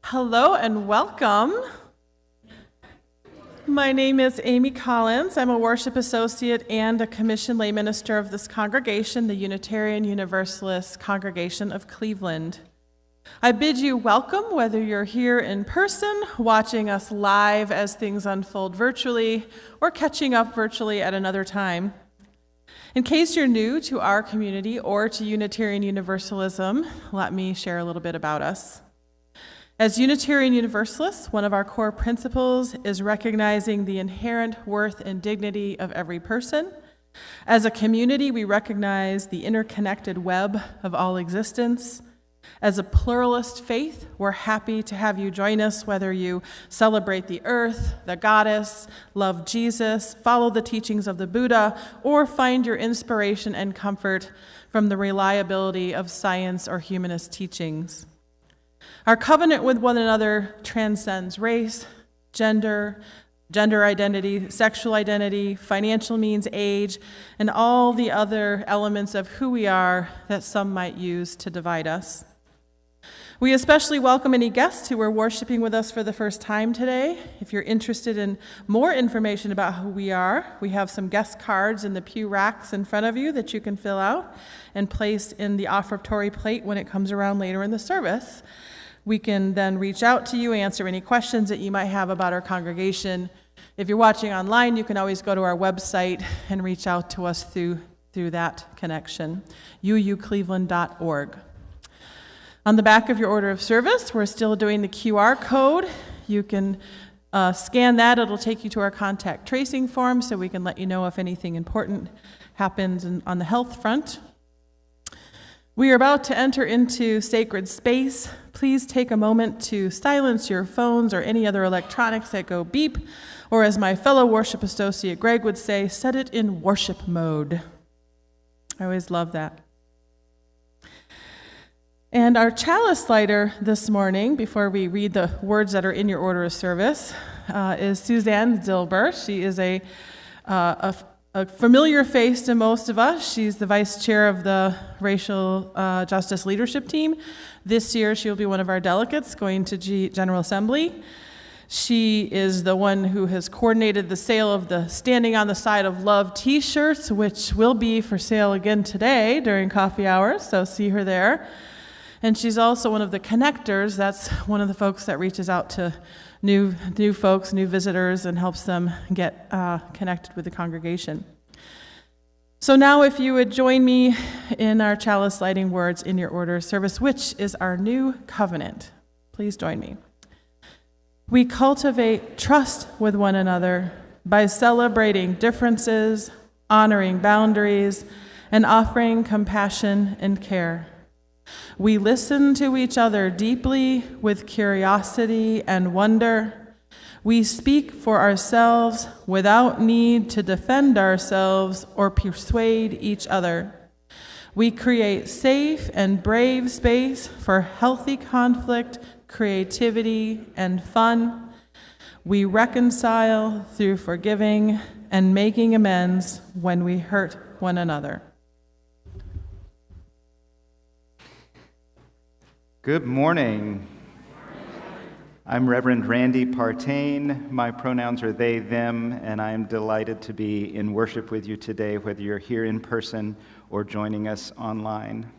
Hello and welcome. My name is Amy Collins. I'm a worship associate and a commissioned lay minister of this congregation, the Unitarian Universalist Congregation of Cleveland. I bid you welcome, whether you're here in person, watching us live as things unfold virtually, or catching up virtually at another time. In case you're new to our community or to Unitarian Universalism, let me share a little bit about us. As Unitarian Universalists, one of our core principles is recognizing the inherent worth and dignity of every person. As a community, we recognize the interconnected web of all existence. As a pluralist faith, we're happy to have you join us, whether you celebrate the earth, the goddess, love Jesus, follow the teachings of the Buddha, or find your inspiration and comfort from the reliability of science or humanist teachings. Our covenant with one another transcends race, gender identity, sexual identity, financial means, age, and all the other elements of who we are that some might use to divide us. We especially welcome any guests who are worshiping with us for the first time today. If you're interested in more information about who we are, we have some guest cards in the pew racks in front of you that you can fill out and place in the offertory plate when it comes around later in the service. We can then reach out to you, answer any questions that you might have about our congregation. If you're watching online, you can always go to our website and reach out to us through that connection, uucleveland.org. On the back of your order of service, we're still doing the QR code. You can scan that. It'll take you to our contact tracing form so we can let you know if anything important happens on the health front. We are about to enter into sacred space. Please take a moment to silence your phones or any other electronics that go beep, or as my fellow worship associate Greg would say, set it in worship mode. I always love that. And our chalice lighter this morning, before we read the words that are in your order of service, is Suzanne Dilbert. She is a familiar face to most of us. She's the vice chair of the Racial Justice Leadership Team. This year, she'll be one of our delegates going to General Assembly. She is the one who has coordinated the sale of the Standing on the Side of Love t-shirts, which will be for sale again today during coffee hours, so see her there. And she's also one of the connectors. That's one of the folks that reaches out to new folks, new visitors, and helps them get connected with the congregation. So now if you would join me in our chalice lighting words in your order of service, which is our new covenant. Please join me. We cultivate trust with one another by celebrating differences, honoring boundaries, and offering compassion and care. We listen to each other deeply with curiosity and wonder. We speak for ourselves without need to defend ourselves or persuade each other. We create safe and brave space for healthy conflict, creativity, and fun. We reconcile through forgiving and making amends when we hurt one another. Good morning. I'm Reverend Randy Partain. My pronouns are they, them, and I am delighted to be in worship with you today, whether you're here in person or joining us online.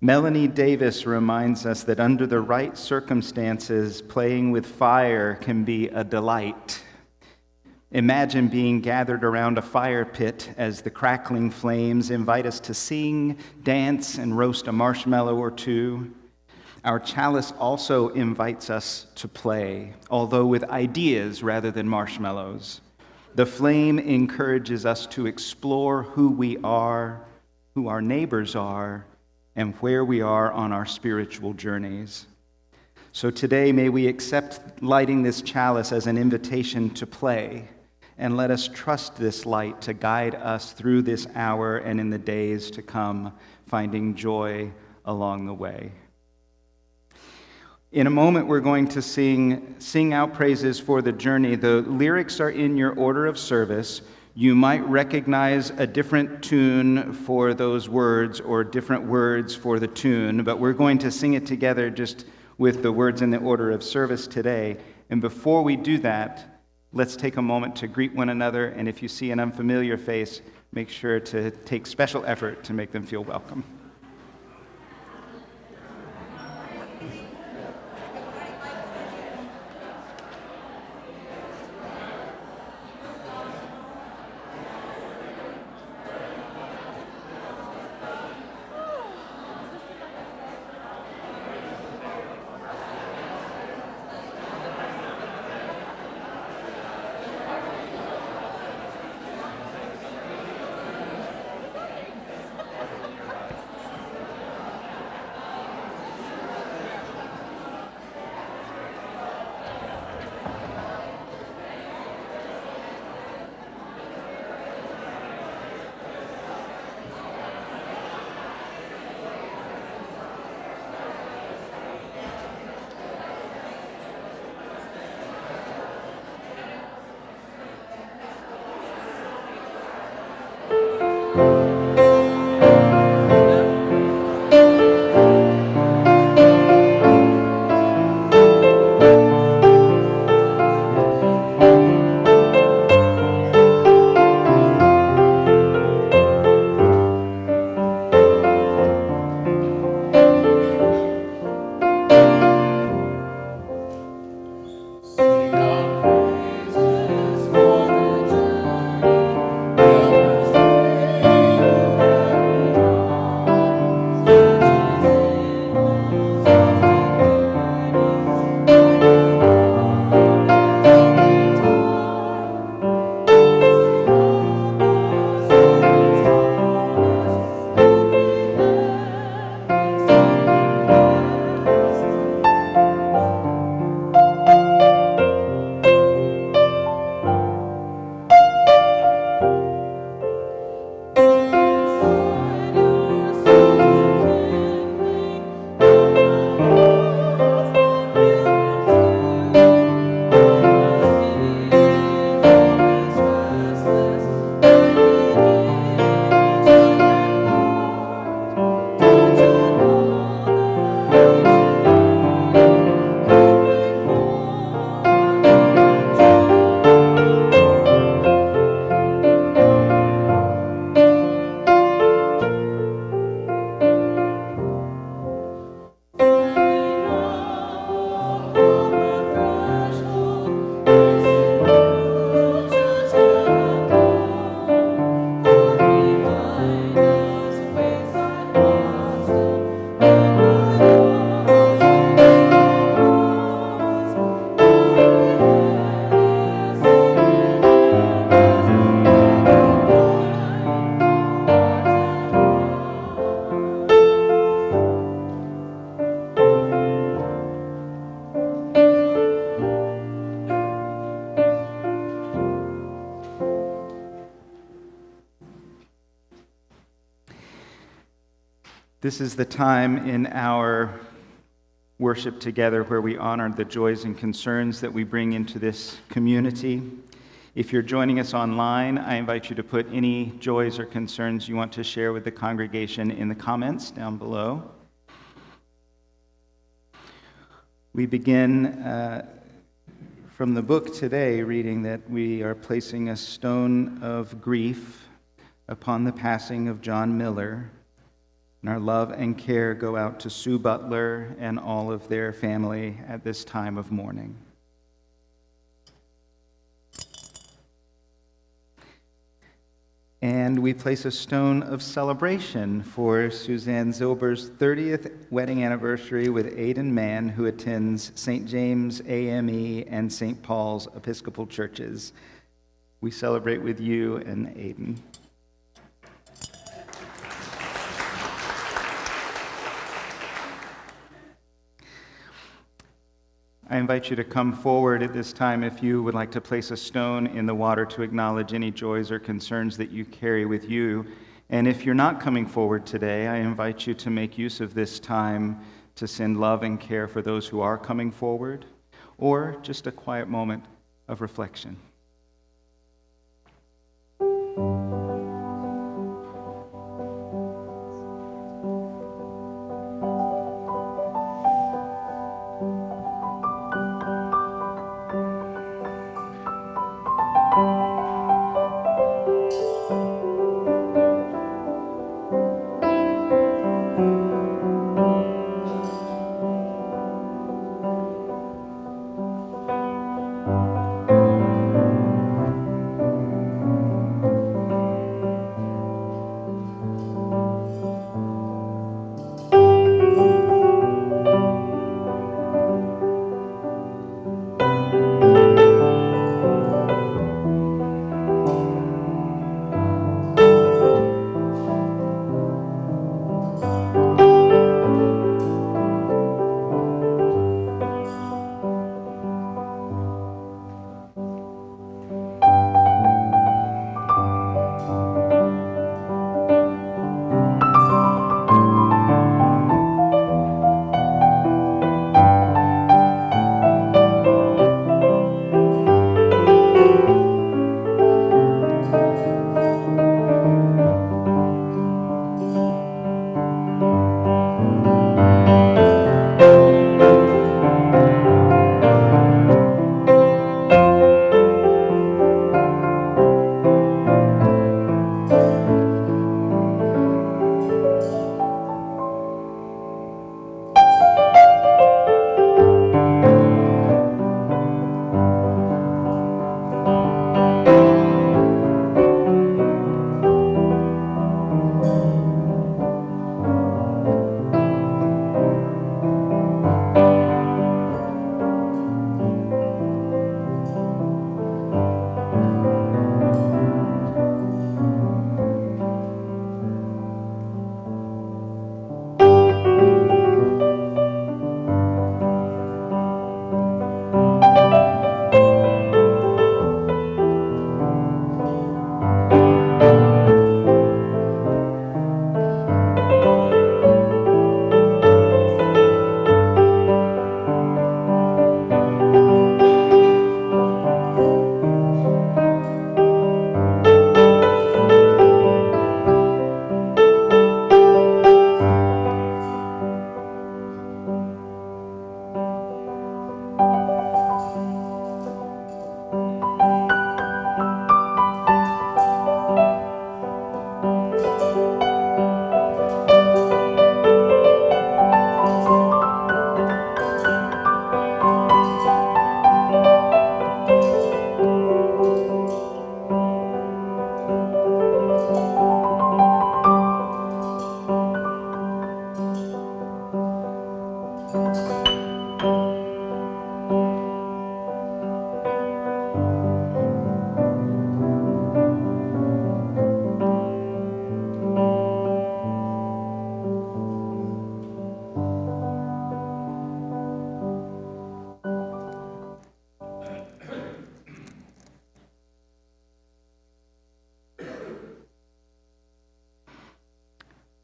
Melanie Davis reminds us that under the right circumstances, playing with fire can be a delight. Imagine being gathered around a fire pit as the crackling flames invite us to sing, dance, and roast a marshmallow or two. Our chalice also invites us to play, although with ideas rather than marshmallows. The flame encourages us to explore who we are, who our neighbors are, and where we are on our spiritual journeys. So today, may we accept lighting this chalice as an invitation to play, and let us trust this light to guide us through this hour and in the days to come, finding joy along the way. In a moment, we're going to sing out praises for the journey. The lyrics are in your order of service. You might recognize a different tune for those words or different words for the tune, but we're going to sing it together just with the words in the order of service today. And before we do that, let's take a moment to greet one another, and if you see an unfamiliar face, make sure to take special effort to make them feel welcome. This is the time in our worship together where we honor the joys and concerns that we bring into this community. If you're joining us online, I invite you to put any joys or concerns you want to share with the congregation in the comments down below. We begin from the book today, reading that we are placing a stone of grief upon the passing of John Miller. And our love and care go out to Sue Butler and all of their family at this time of mourning. And we place a stone of celebration for Suzanne Zilber's 30th wedding anniversary with Aidan Mann, who attends St. James AME and St. Paul's Episcopal Churches. We celebrate with you and Aidan. I invite you to come forward at this time if you would like to place a stone in the water to acknowledge any joys or concerns that you carry with you. And if you're not coming forward today, I invite you to make use of this time to send love and care for those who are coming forward, or just a quiet moment of reflection.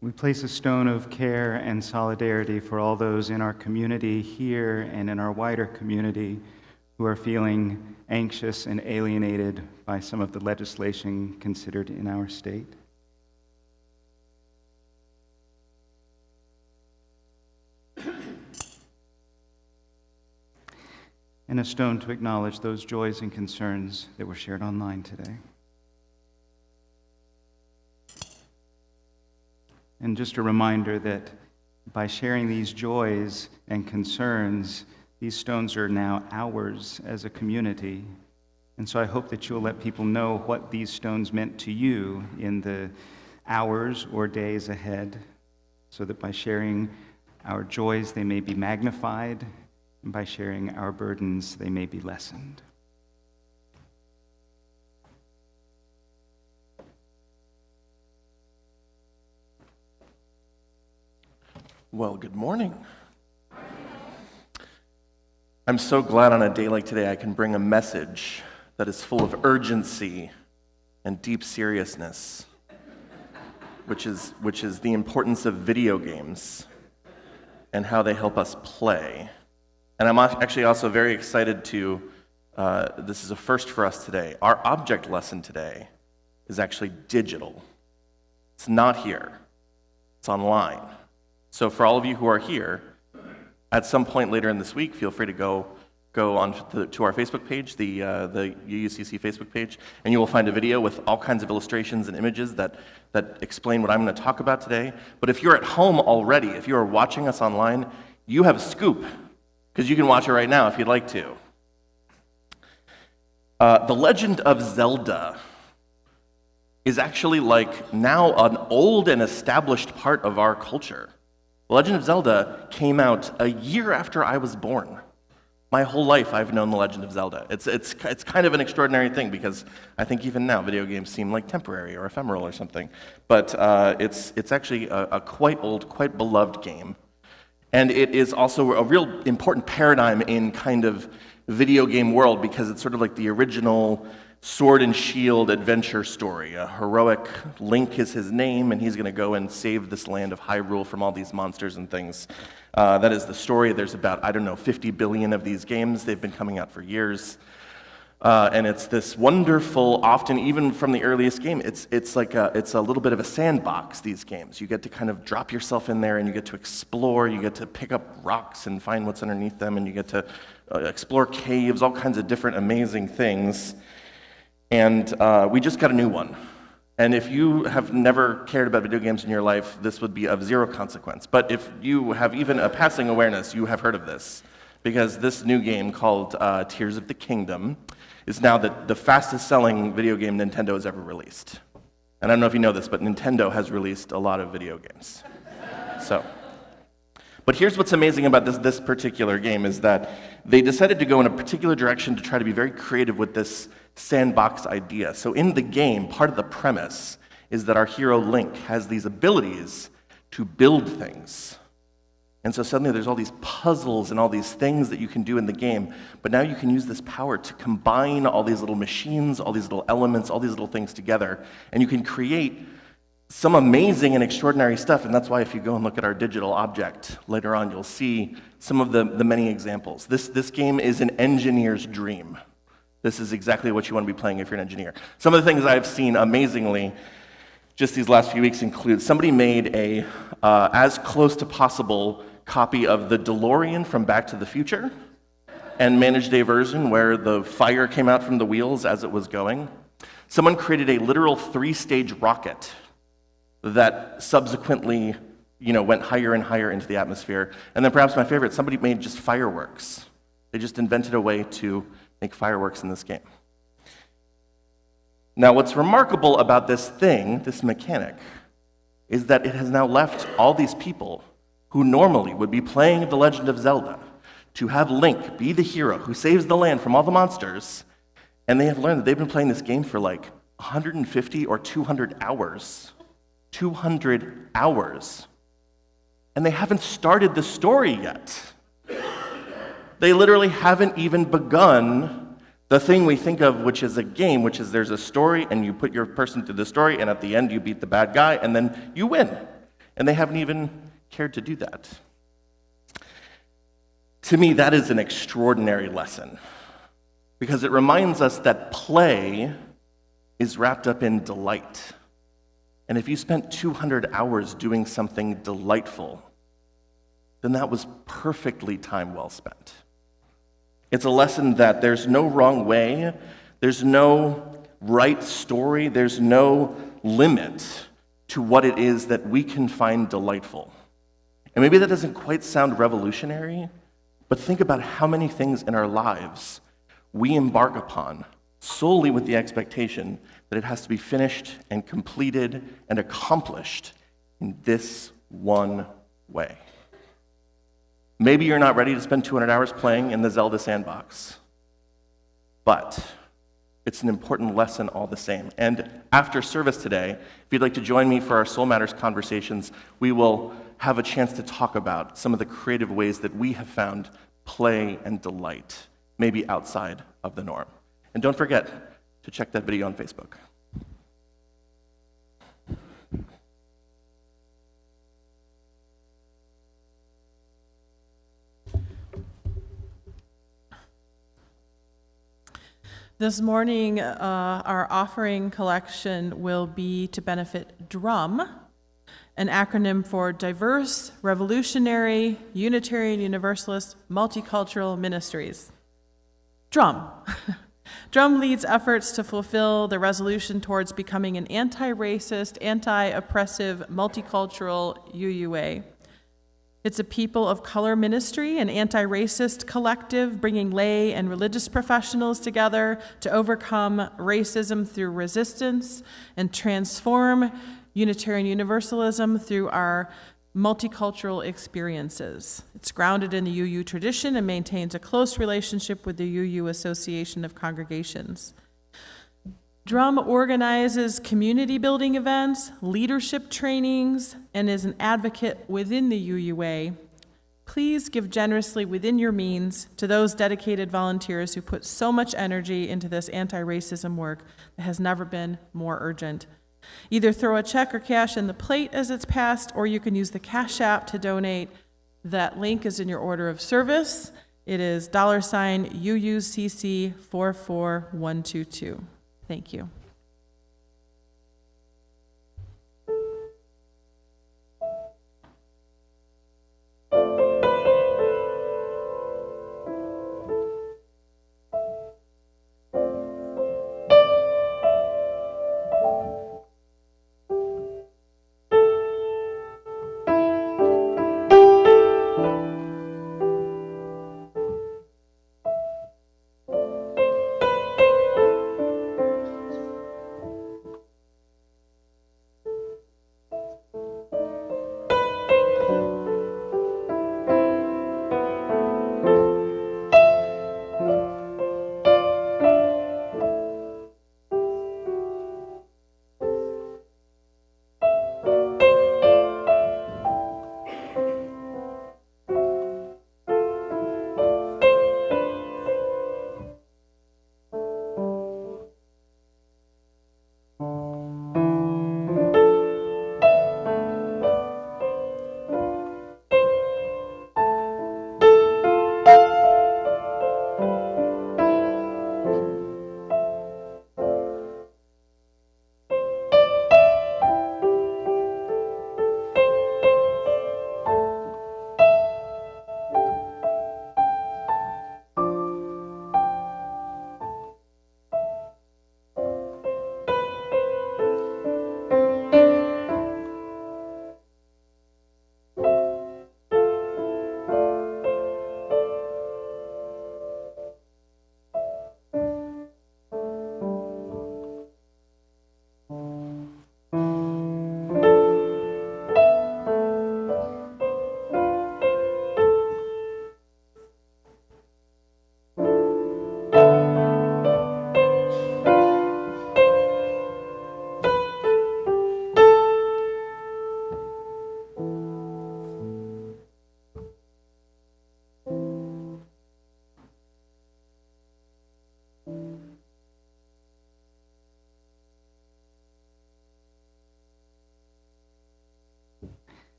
We place a stone of care and solidarity for all those in our community here and in our wider community who are feeling anxious and alienated by some of the legislation considered in our state. And a stone to acknowledge those joys and concerns that were shared online today. And just a reminder that by sharing these joys and concerns, these stones are now ours as a community. And so I hope that you'll let people know what these stones meant to you in the hours or days ahead, so that by sharing our joys, they may be magnified, and by sharing our burdens, they may be lessened. Well, good morning. I'm so glad on a day like today I can bring a message that is full of urgency and deep seriousness, which is the importance of video games and how they help us play. And I'm actually also very excited to, this is a first for us today. Our object lesson today is actually digital. It's not here. It's online. So for all of you who are here, at some point later in this week, feel free to go on to our Facebook page, the UUCC Facebook page, and you will find a video with all kinds of illustrations and images that explain what I'm going to talk about today. But if you're at home already, if you are watching us online, you have a scoop, because you can watch it right now if you'd like to. The Legend of Zelda is actually like now an old and established part of our culture. The Legend of Zelda came out a year after I was born. My whole life I've known The Legend of Zelda. It's kind of an extraordinary thing, because I think even now video games seem like temporary or ephemeral or something. But it's actually a quite old, quite beloved game. And it is also a real important paradigm in kind of video game world, because it's sort of like the original sword and shield adventure story. A heroic Link is his name, and he's going to go and save this land of Hyrule from all these monsters and things. That is the story. There's about, 50 billion of these games. They've been coming out for years. And it's this wonderful, often even from the earliest game, it's a little bit of a sandbox, these games. You get to kind of drop yourself in there, and you get to explore. You get to pick up rocks and find what's underneath them, and you get to explore caves, all kinds of different amazing things. And we just got a new one. And if you have never cared about video games in your life, this would be of zero consequence. But if you have even a passing awareness, you have heard of this. Because this new game called Tears of the Kingdom is now the fastest selling video game Nintendo has ever released. And I don't know if you know this, but Nintendo has released a lot of video games. But here's what's amazing about this particular game is that they decided to go in a particular direction to try to be very creative with this sandbox idea. So in the game, part of the premise is that our hero Link has these abilities to build things. And so suddenly there's all these puzzles and all these things that you can do in the game, but now you can use this power to combine all these little machines, all these little elements, all these little things together, and you can create some amazing and extraordinary stuff. And that's why if you go and look at our digital object later on, you'll see some of the many examples. This game is an engineer's dream. This is exactly what you want to be playing if you're an engineer. Some of the things I've seen amazingly just these last few weeks include somebody made a as close to possible copy of the DeLorean from Back to the Future and managed a version where the fire came out from the wheels as it was going. Someone created a literal 3-stage rocket that subsequently, went higher and higher into the atmosphere. And then perhaps my favorite, somebody made just fireworks. They just invented a way to make fireworks in this game. Now, what's remarkable about this thing, this mechanic, is that it has now left all these people who normally would be playing The Legend of Zelda to have Link be the hero who saves the land from all the monsters, and they have learned that they've been playing this game for like 150 or 200 hours. 200 hours. And they haven't started the story yet. They literally haven't even begun the thing we think of, which is a game, which is there's a story, and you put your person through the story, and at the end you beat the bad guy, and then you win. And they haven't even cared to do that. To me, that is an extraordinary lesson, because it reminds us that play is wrapped up in delight. And if you spent 200 hours doing something delightful, then that was perfectly time well spent. It's a lesson that there's no wrong way, there's no right story, there's no limit to what it is that we can find delightful. And maybe that doesn't quite sound revolutionary, but think about how many things in our lives we embark upon solely with the expectation that it has to be finished and completed and accomplished in this one way. Maybe you're not ready to spend 200 hours playing in the Zelda sandbox, but it's an important lesson all the same. And after service today, if you'd like to join me for our Soul Matters conversations, we will have a chance to talk about some of the creative ways that we have found play and delight, maybe outside of the norm. And don't forget to check that video on Facebook. This morning, our offering collection will be to benefit DRUM, an acronym for Diverse, Revolutionary, Unitarian Universalist, Multicultural Ministries. DRUM. DRUM leads efforts to fulfill the resolution towards becoming an anti-racist, anti-oppressive, multicultural UUA. It's a people of color ministry, an anti-racist collective bringing lay and religious professionals together to overcome racism through resistance and transform Unitarian Universalism through our multicultural experiences. It's grounded in the UU tradition and maintains a close relationship with the UU Association of Congregations. DRUM organizes community building events, leadership trainings, and is an advocate within the UUA. Please give generously within your means to those dedicated volunteers who put so much energy into this anti-racism work that has never been more urgent. Either throw a check or cash in the plate as it's passed, or you can use the Cash App to donate. That link is in your order of service. It is $UUCC 44122. Thank you.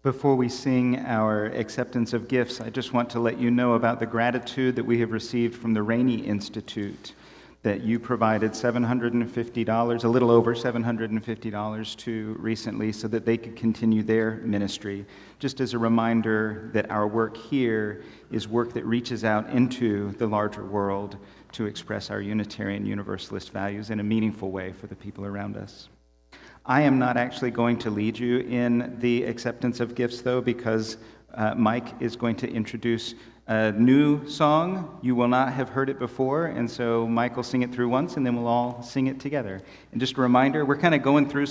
Before we sing our acceptance of gifts, I just want to let you know about the gratitude that we have received from the Rainey Institute, that you provided $750, a little over $750 to recently so that they could continue their ministry. Just as a reminder that our work here is work that reaches out into the larger world to express our Unitarian Universalist values in a meaningful way for the people around us. I am not actually going to lead you in the acceptance of gifts, though, because Mike is going to introduce a new song. You will not have heard it before, and so Mike will sing it through once, and then we'll all sing it together. And just a reminder, we're kind of going through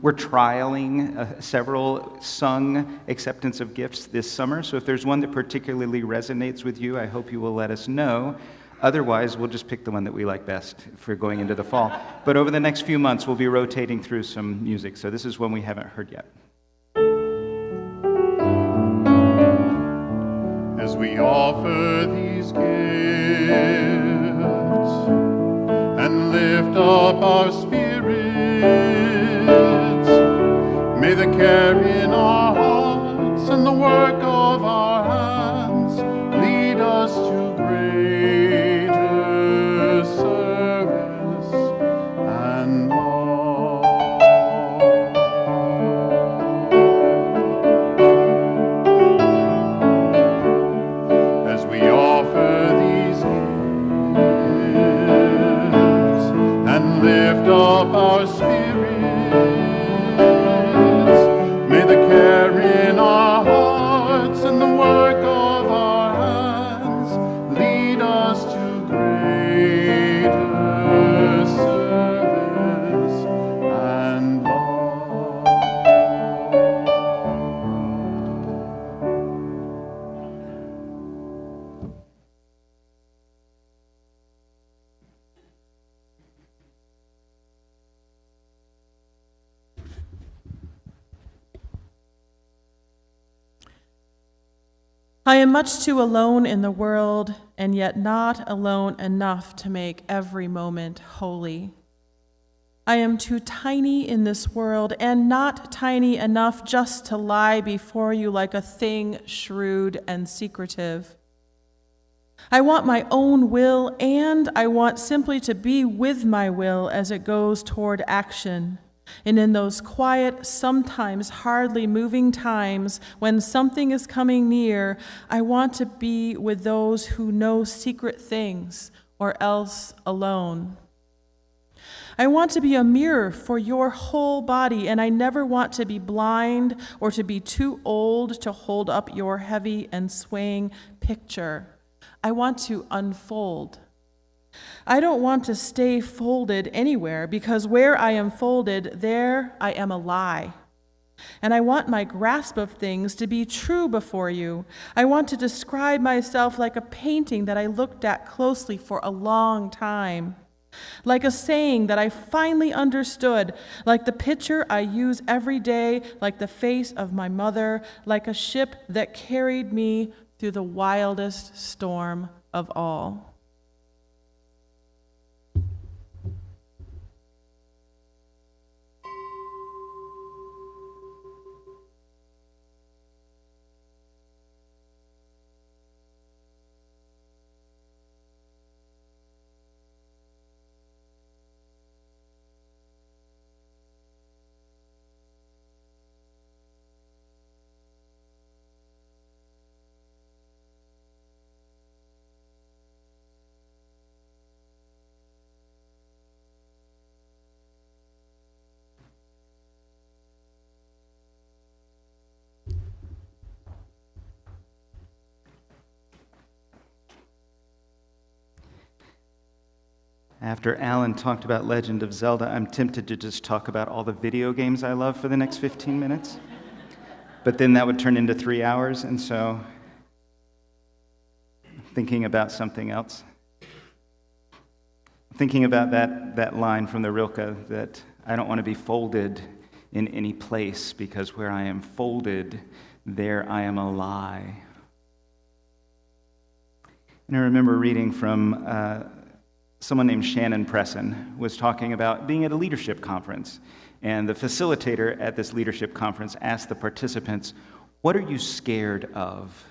we're trialing several sung acceptance of gifts this summer, so if there's one that particularly resonates with you, I hope you will let us know. Otherwise, we'll just pick the one that we like best for going into the fall. But over the next few months, we'll be rotating through some music. So this is one we haven't heard yet. As we offer these gifts and lift up our spirits, may the care in our hearts and the work of our hands lead us to greater I am much too alone in the world, and yet not alone enough to make every moment holy. I am too tiny in this world, and not tiny enough just to lie before you like a thing shrewd and secretive. I want my own will, and I want simply to be with my will as it goes toward action. And in those quiet, sometimes hardly moving times when something is coming near, I want to be with those who know secret things, or else alone. I want to be a mirror for your whole body, and I never want to be blind or to be too old to hold up your heavy and swaying picture. I want to unfold. I don't want to stay folded anywhere, because where I am folded, there I am a lie. And I want my grasp of things to be true before you. I want to describe myself like a painting that I looked at closely for a long time, like a saying that I finally understood, like the picture I use every day, like the face of my mother, like a ship that carried me through the wildest storm of all. After Alan talked about Legend of Zelda, I'm tempted to just talk about all the video games I love for the next 15 minutes. But then that would turn into 3 hours, and so thinking about something else. Thinking about that line from the Rilke that I don't want to be folded in any place, because where I am folded, there I am a lie. And I remember reading from someone named Shannon Presson was talking about being at a leadership conference. And the facilitator at this leadership conference asked the participants, "What are you scared of?"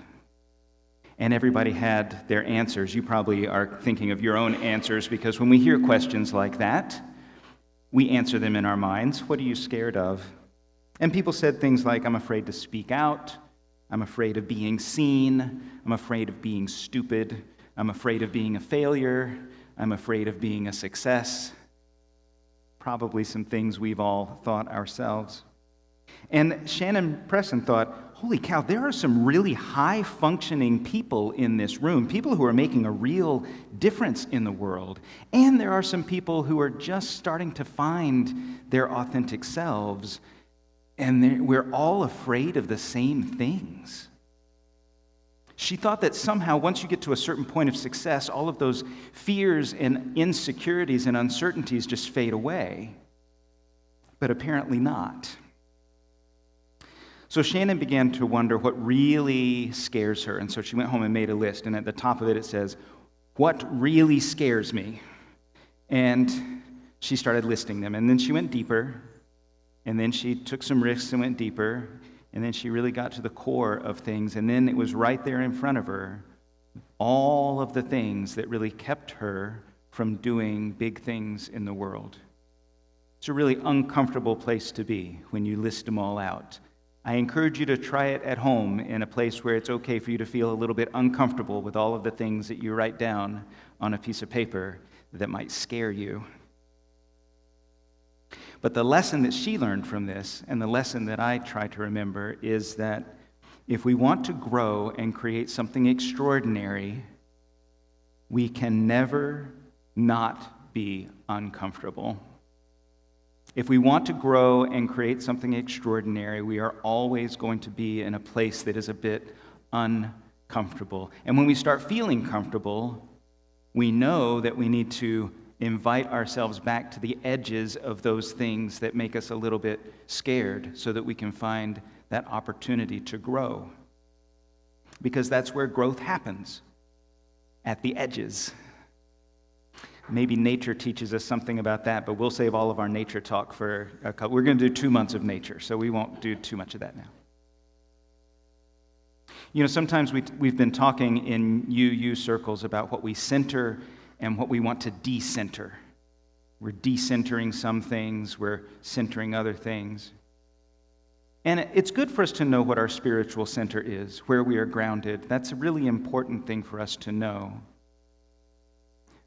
And everybody had their answers. You probably are thinking of your own answers, because when we hear questions like that, we answer them in our minds. What are you scared of? And people said things like, "I'm afraid to speak out. I'm afraid of being seen. I'm afraid of being stupid. I'm afraid of being a failure. I'm afraid of being a success." Probably some things we've all thought ourselves. And Shannon Presson thought, holy cow, there are some really high-functioning people in this room, people who are making a real difference in the world. And there are some people who are just starting to find their authentic selves, and we're all afraid of the same things. She thought that somehow once you get to a certain point of success, all of those fears and insecurities and uncertainties just fade away. But apparently not. So Shannon began to wonder what really scares her. And so she went home and made a list. And at the top of it, it says, "What really scares me?" And she started listing them. And then she went deeper. And then she took some risks and went deeper. And then she really got to the core of things. And then it was right there in front of her, all of the things that really kept her from doing big things in the world. It's a really uncomfortable place to be when you list them all out. I encourage you to try it at home in a place where it's okay for you to feel a little bit uncomfortable with all of the things that you write down on a piece of paper that might scare you. But the lesson that she learned from this, and the lesson that I try to remember, is that if we want to grow and create something extraordinary, we can never not be uncomfortable. If we want to grow and create something extraordinary, we are always going to be in a place that is a bit uncomfortable. And when we start feeling comfortable, we know that we need to invite ourselves back to the edges of those things that make us a little bit scared so that we can find that opportunity to grow. because that's where growth happens, at the edges. Maybe nature teaches us something about that, but we'll save all of our nature talk for a couple. We're going to do 2 months of nature, so we won't do too much of that now. You know, sometimes we've been talking in UU circles about what we center and what we want to decenter. We're decentering some things, we're centering other things. And it's good for us to know what our spiritual center is, where we are grounded. That's a really important thing for us to know.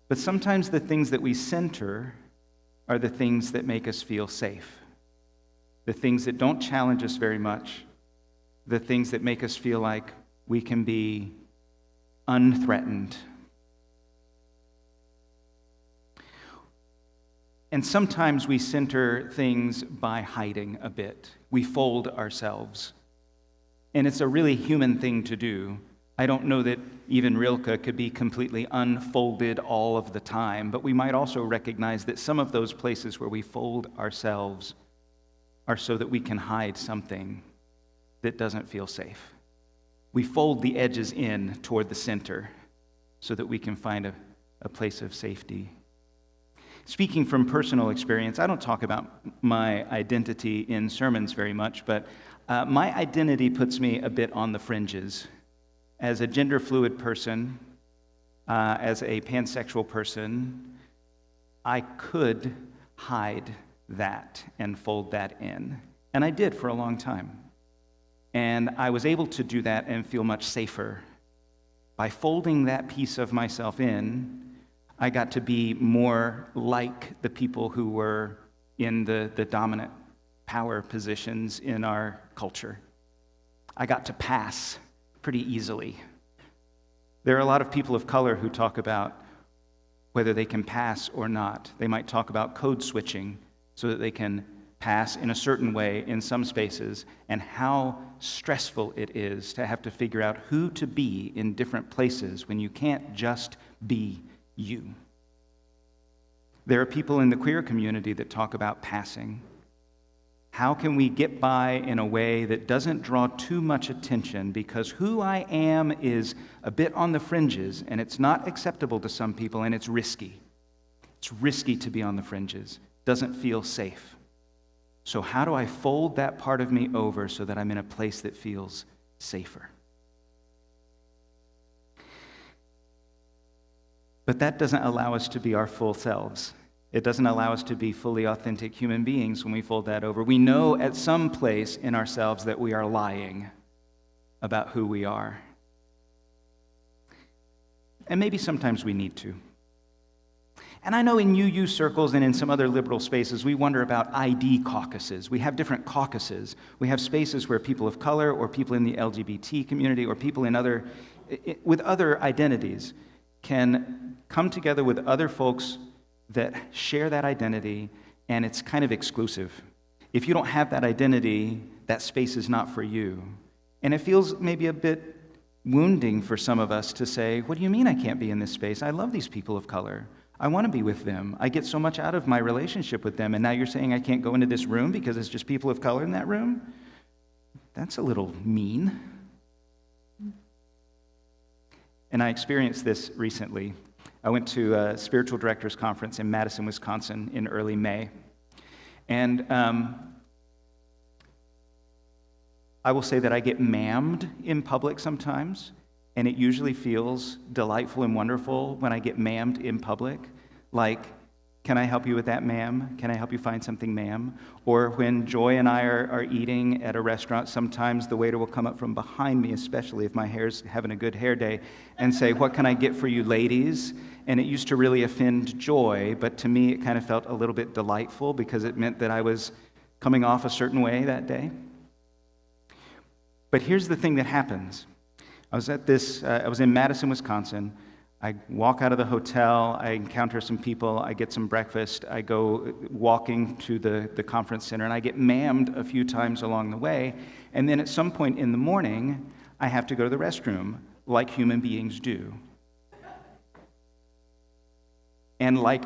But sometimes the things that we center are the things that make us feel safe, the things that don't challenge us very much, the things that make us feel like we can be unthreatened. And sometimes we center things by hiding a bit. We fold ourselves. And it's a really human thing to do. I don't know that even Rilke could be completely unfolded all of the time, but we might also recognize that some of those places where we fold ourselves are so that we can hide something that doesn't feel safe. We fold the edges in toward the center so that we can find a place of safety. Speaking from personal experience, I don't talk about my identity in sermons very much, but my identity puts me a bit on the fringes. As a gender fluid person, as a pansexual person, I could hide that and fold that in. And I did for a long time. And I was able to do that and feel much safer. By folding that piece of myself in, I got to be more like the people who were in the dominant power positions in our culture. I got to pass pretty easily. There are a lot of people of color who talk about whether they can pass or not. They might talk about code switching so that they can pass in a certain way in some spaces, and how stressful it is to have to figure out who to be in different places when you can't just be you. There are people in the queer community that talk about passing. How can we get by in a way that doesn't draw too much attention, because who I am is a bit on the fringes, and it's not acceptable to some people, and it's risky. It's risky to be on the fringes. Doesn't feel safe. So how do I fold that part of me over so that I'm in a place that feels safer? But that doesn't allow us to be our full selves. It doesn't allow us to be fully authentic human beings when we fold that over. We know at some place in ourselves that we are lying about who we are. And maybe sometimes we need to. And I know in UU circles and in some other liberal spaces, we wonder about ID caucuses. We have different caucuses. We have spaces where people of color or people in the LGBT community or people in with other identities can come together with other folks that share that identity, and it's kind of exclusive. If you don't have that identity, that space is not for you. And it feels maybe a bit wounding for some of us to say, what do you mean I can't be in this space? I love these people of color. I want to be with them. I get so much out of my relationship with them, and now you're saying I can't go into this room because it's just people of color in that room? That's a little mean. And I experienced this recently. I went to a spiritual directors conference in Madison, Wisconsin in early May. And I will say that I get ma'amed in public sometimes, and it usually feels delightful and wonderful when I get ma'amed in public. Like, can I help you with that, ma'am? Can I help you find something, ma'am? Or when Joy and I are eating at a restaurant, sometimes the waiter will come up from behind me, especially if my hair's having a good hair day, and say, what can I get for you ladies? And it used to really offend Joy, but to me it kind of felt a little bit delightful because it meant that I was coming off a certain way that day. But here's the thing that happens. I was in Madison, Wisconsin. I walk out of the hotel, I encounter some people, I get some breakfast, I go walking to the conference center, and I get ma'amed a few times along the way, and then at some point in the morning, I have to go to the restroom, like human beings do. And like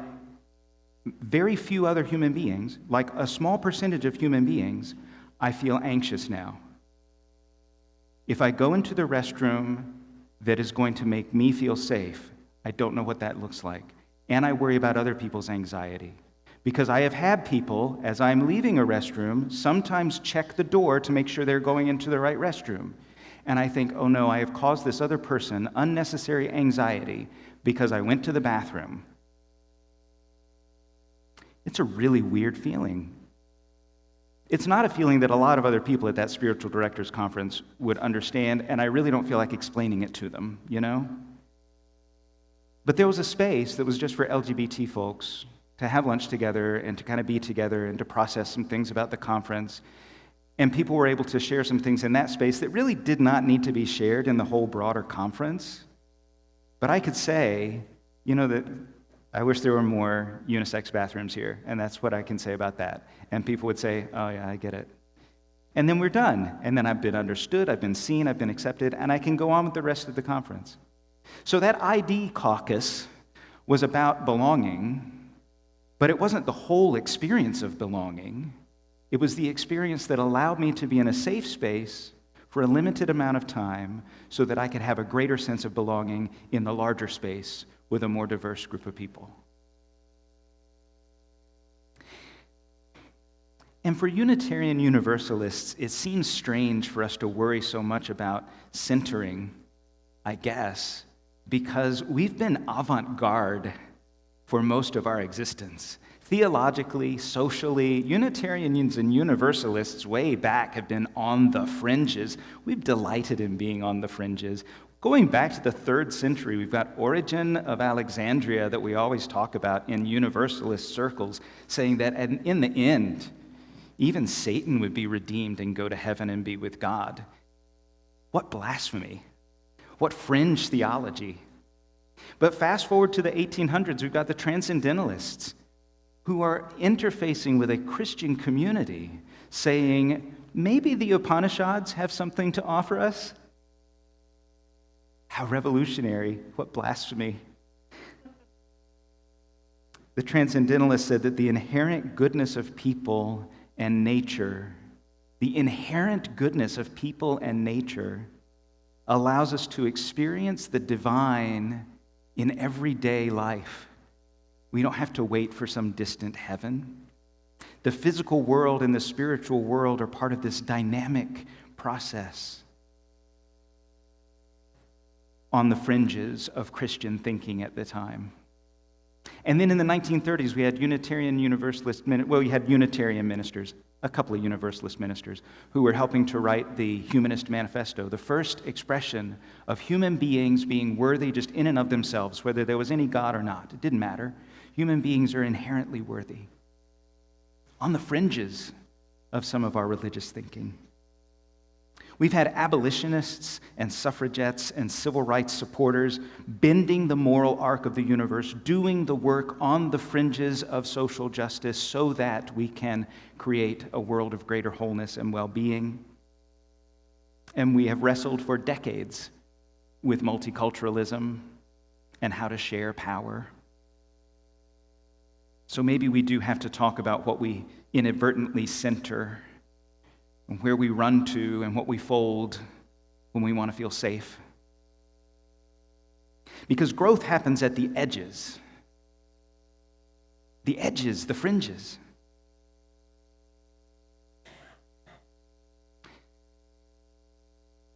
very few other human beings, like a small percentage of human beings, I feel anxious now. If I go into the restroom that is going to make me feel safe, I don't know what that looks like. And I worry about other people's anxiety. Because I have had people, as I'm leaving a restroom, sometimes check the door to make sure they're going into the right restroom. And I think, oh no, I have caused this other person unnecessary anxiety because I went to the bathroom. It's a really weird feeling. It's not a feeling that a lot of other people at that spiritual directors conference would understand, and I really don't feel like explaining it to them, you know? But there was a space that was just for LGBT folks to have lunch together and to kind of be together and to process some things about the conference. And people were able to share some things in that space that really did not need to be shared in the whole broader conference. But I could say, you know, that I wish there were more unisex bathrooms here, and that's what I can say about that. And people would say, oh yeah, I get it. And then we're done. And then I've been understood, I've been seen, I've been accepted, and I can go on with the rest of the conference. So that ID caucus was about belonging, but it wasn't the whole experience of belonging. It was the experience that allowed me to be in a safe space for a limited amount of time so that I could have a greater sense of belonging in the larger space with a more diverse group of people. And for Unitarian Universalists, it seems strange for us to worry so much about centering, I guess, because we've been avant-garde for most of our existence. Theologically, socially, Unitarians and Universalists way back have been on the fringes. We've delighted in being on the fringes. Going back to the 3rd century, we've got Origen of Alexandria that we always talk about in Universalist circles, saying that in the end, even Satan would be redeemed and go to heaven and be with God. What blasphemy! What fringe theology! But fast forward to the 1800s, we've got the Transcendentalists who are interfacing with a Christian community, saying, maybe the Upanishads have something to offer us? How revolutionary, what blasphemy. The Transcendentalists said that the inherent goodness of people and nature, allows us to experience the divine in everyday life. We don't have to wait for some distant heaven. The physical world and the spiritual world are part of this dynamic process. On the fringes of Christian thinking at the time. And then in the 1930s, we had Unitarian ministers, a couple of Universalist ministers, who were helping to write the Humanist Manifesto, the first expression of human beings being worthy just in and of themselves, whether there was any God or not. It didn't matter. Human beings are inherently worthy. On the fringes of some of our religious thinking. We've had abolitionists and suffragettes and civil rights supporters bending the moral arc of the universe, doing the work on the fringes of social justice so that we can create a world of greater wholeness and well-being. And we have wrestled for decades with multiculturalism and how to share power. So maybe we do have to talk about what we inadvertently center, and where we run to and what we fold when we want to feel safe. Because growth happens at the edges. The edges, the fringes.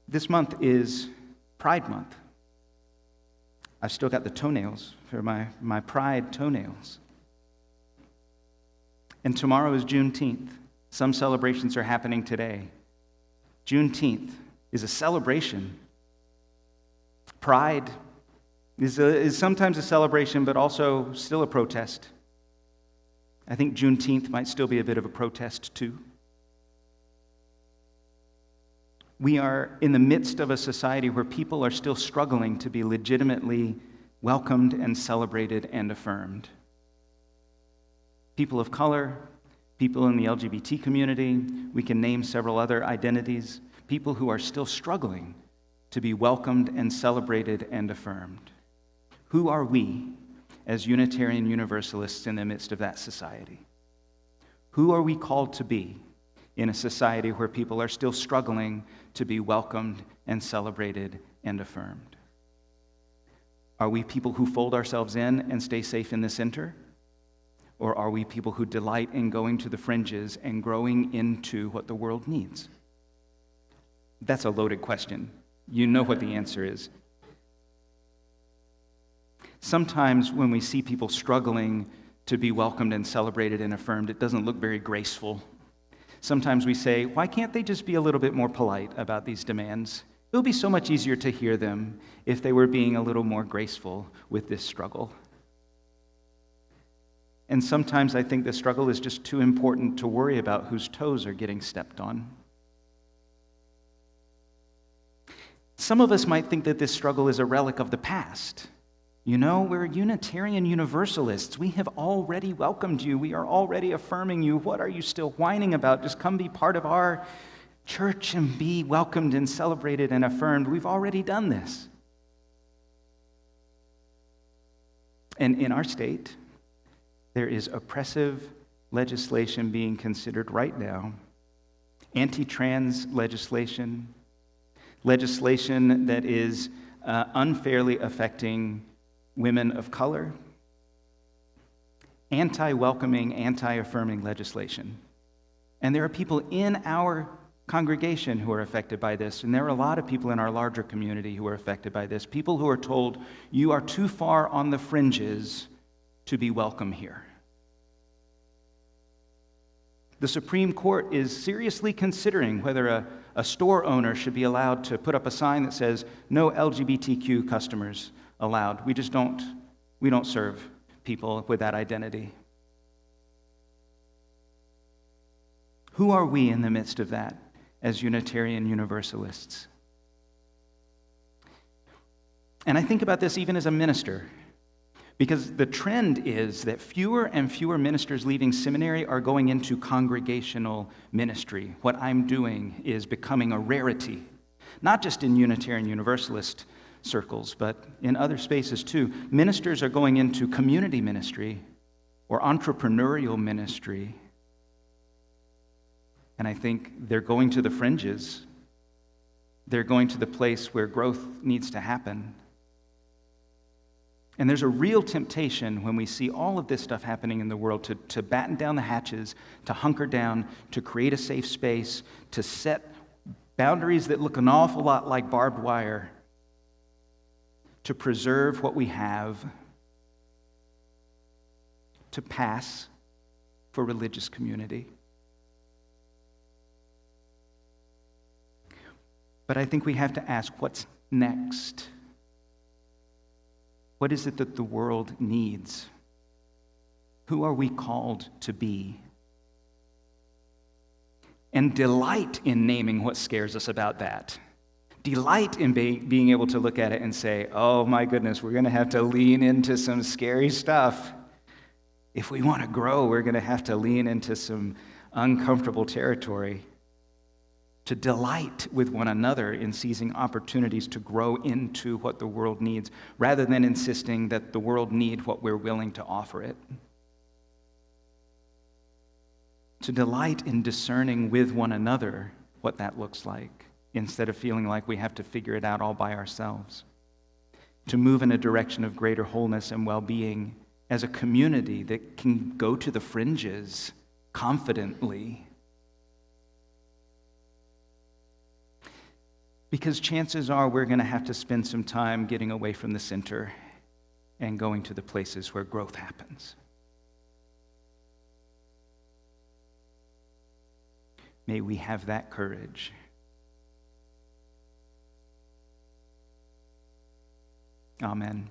This month is Pride Month. I've still got the toenails for my Pride toenails. And tomorrow is Juneteenth. Some celebrations are happening today. Juneteenth is a celebration. Pride is sometimes a celebration, but also still a protest. I think Juneteenth might still be a bit of a protest, too. We are in the midst of a society where people are still struggling to be legitimately welcomed and celebrated and affirmed. People of color, people in the LGBT community, we can name several other identities, people who are still struggling to be welcomed and celebrated and affirmed. Who are we as Unitarian Universalists in the midst of that society? Who are we called to be in a society where people are still struggling to be welcomed and celebrated and affirmed? Are we people who fold ourselves in and stay safe in the center? Or are we people who delight in going to the fringes and growing into what the world needs? That's a loaded question. You know what the answer is. Sometimes when we see people struggling to be welcomed and celebrated and affirmed, it doesn't look very graceful. Sometimes we say, why can't they just be a little bit more polite about these demands? It would be so much easier to hear them if they were being a little more graceful with this struggle. And sometimes I think the struggle is just too important to worry about whose toes are getting stepped on. Some of us might think that this struggle is a relic of the past. You know, we're Unitarian Universalists. We have already welcomed you. We are already affirming you. What are you still whining about? Just come be part of our church and be welcomed and celebrated and affirmed. We've already done this. And in our state, there is oppressive legislation being considered right now. Anti-trans legislation, legislation that is unfairly affecting women of color, anti-welcoming, anti-affirming legislation. And there are people in our congregation who are affected by this, and there are a lot of people in our larger community who are affected by this. People who are told, you are too far on the fringes to be welcome here. The Supreme Court is seriously considering whether a store owner should be allowed to put up a sign that says, no LGBTQ customers allowed. We don't serve people with that identity. Who are we in the midst of that as Unitarian Universalists? And I think about this even as a minister, because the trend is that fewer and fewer ministers leaving seminary are going into congregational ministry. What I'm doing is becoming a rarity, not just in Unitarian Universalist circles, but in other spaces too. Ministers are going into community ministry or entrepreneurial ministry. And I think they're going to the fringes. They're going to the place where growth needs to happen. And there's a real temptation when we see all of this stuff happening in the world to batten down the hatches, to hunker down, to create a safe space, to set boundaries that look an awful lot like barbed wire, to preserve what we have, to pass for religious community. But I think we have to ask, what's next? What is it that the world needs? Who are we called to be? And delight in naming what scares us about that. Delight in being able to look at it and say, oh my goodness, we're going to have to lean into some scary stuff. If we want to grow, we're going to have to lean into some uncomfortable territory. To delight with one another in seizing opportunities to grow into what the world needs, rather than insisting that the world need what we're willing to offer it. To delight in discerning with one another what that looks like, instead of feeling like we have to figure it out all by ourselves. To move in a direction of greater wholeness and well-being as a community that can go to the fringes confidently. Because chances are we're going to have to spend some time getting away from the center and going to the places where growth happens. May we have that courage. Amen,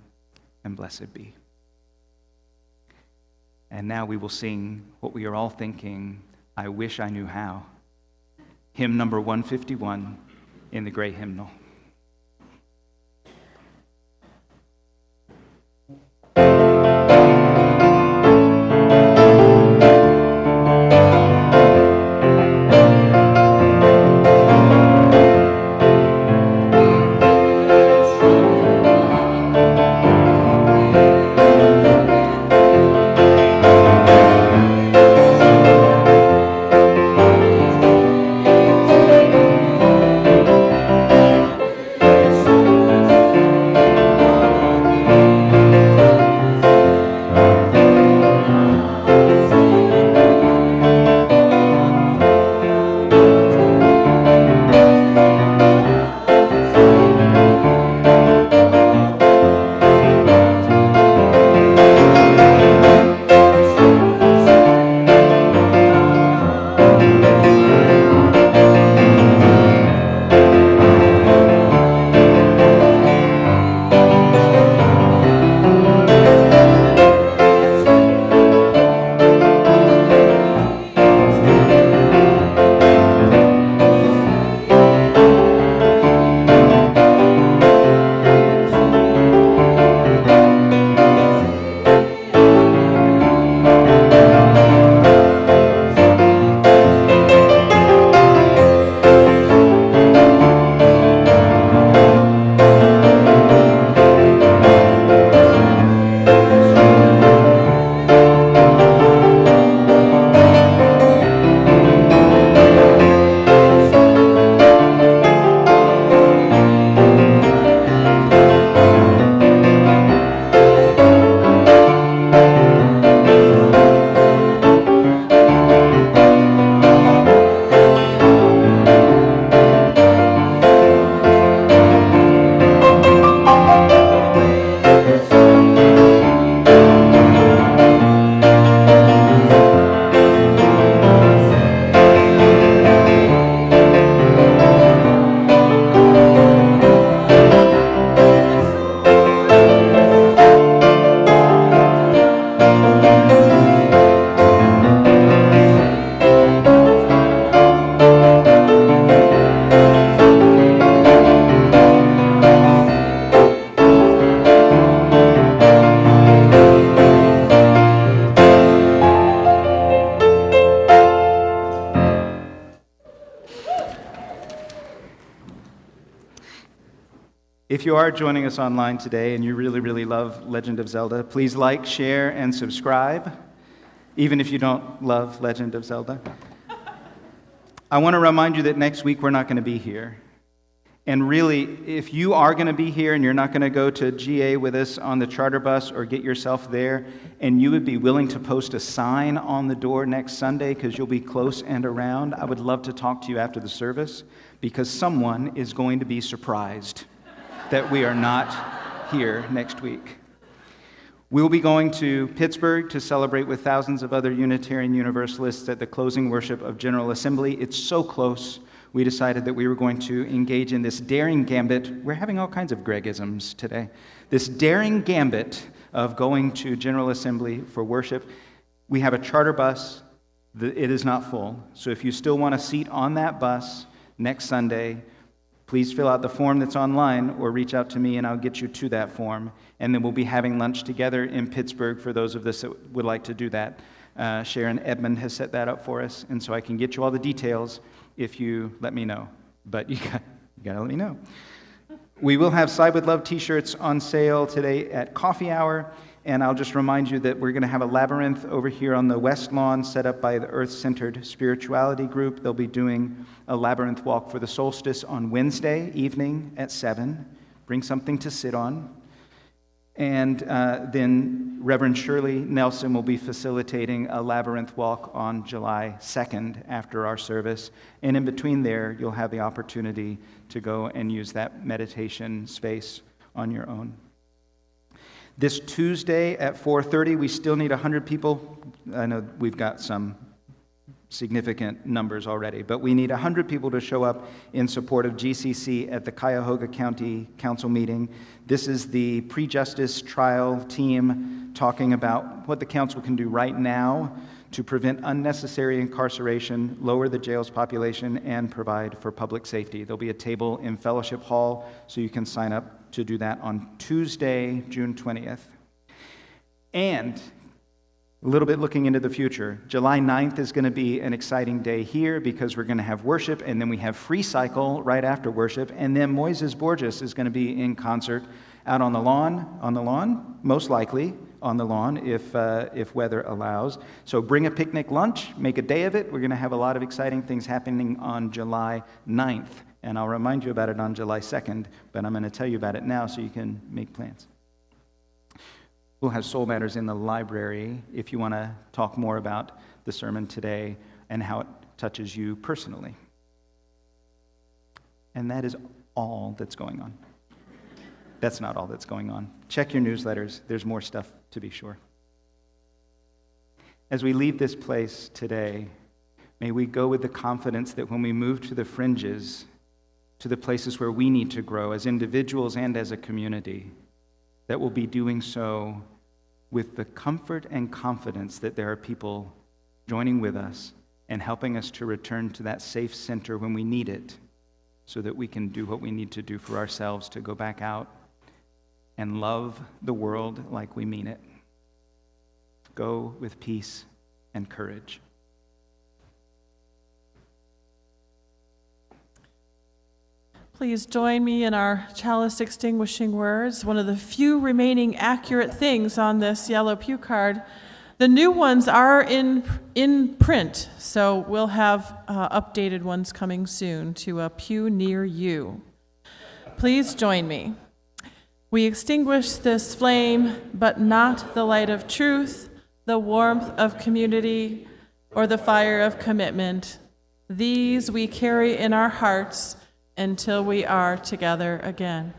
and blessed be. And now we will sing what we are all thinking, I wish I knew how. Hymn number 151. In the great hymnal. If you are joining us online today and you really, really love Legend of Zelda, please like, share, and subscribe, even if you don't love Legend of Zelda. I want to remind you that next week we're not going to be here. And really, if you are going to be here and you're not going to go to GA with us on the charter bus or get yourself there, and you would be willing to post a sign on the door next Sunday because you'll be close and around, I would love to talk to you after the service, because someone is going to be surprised that we are not here next week. We'll be going to Pittsburgh to celebrate with thousands of other Unitarian Universalists at the closing worship of General Assembly. It's so close. We decided that we were going to engage in this daring gambit. We're having all kinds of Gregisms today. This daring gambit of going to General Assembly for worship. We have a charter bus. It is not full. So if you still want a seat on that bus next Sunday, please fill out the form that's online or reach out to me and I'll get you to that form. And then we'll be having lunch together in Pittsburgh for those of us that would like to do that. Sharon Edmond has set that up for us, and so I can get you all the details if you let me know. But you got to let me know. We will have Side with Love t-shirts on sale today at coffee hour, and I'll just remind you that we're going to have a labyrinth over here on the west lawn set up by the Earth-Centered Spirituality Group. They'll be doing a labyrinth walk for the solstice on Wednesday evening at 7. Bring something to sit on. And then Reverend Shirley Nelson will be facilitating a labyrinth walk on July 2nd after our service. And in between there, you'll have the opportunity to go and use that meditation space on your own. This Tuesday at 4:30, we still need 100 people. I know we've got some significant numbers already, but we need 100 people to show up in support of GCC at the Cuyahoga County Council meeting. This is the pre-justice trial team talking about what the council can do right now to prevent unnecessary incarceration, lower the jail's population, and provide for public safety. There'll be a table in Fellowship Hall, so you can sign up to do that on Tuesday, June 20th. And a little bit looking into the future, July 9th is going to be an exciting day here because we're going to have worship, and then we have Free Cycle right after worship, and then Moises Borges is going to be in concert out on the lawn, most likely on the lawn if weather allows. So bring a picnic lunch, make a day of it. We're going to have a lot of exciting things happening on July 9th, and I'll remind you about it on July 2nd, but I'm going to tell you about it now so you can make plans. We'll have Soul Matters in the library if you want to talk more about the sermon today and how it touches you personally. And that is all that's going on. That's not all that's going on. Check your newsletters. There's more stuff to be sure. As we leave this place today, may we go with the confidence that when we move to the fringes, to the places where we need to grow as individuals and as a community, that we'll be doing so with the comfort and confidence that there are people joining with us and helping us to return to that safe center when we need it, so that we can do what we need to do for ourselves to go back out and love the world like we mean it. Go with peace and courage. Please join me in our chalice extinguishing words, one of the few remaining accurate things on this yellow pew card. The new ones are in print, so we'll have updated ones coming soon to a pew near you. Please join me. We extinguish this flame, but not the light of truth, the warmth of community, or the fire of commitment. These we carry in our hearts until we are together again.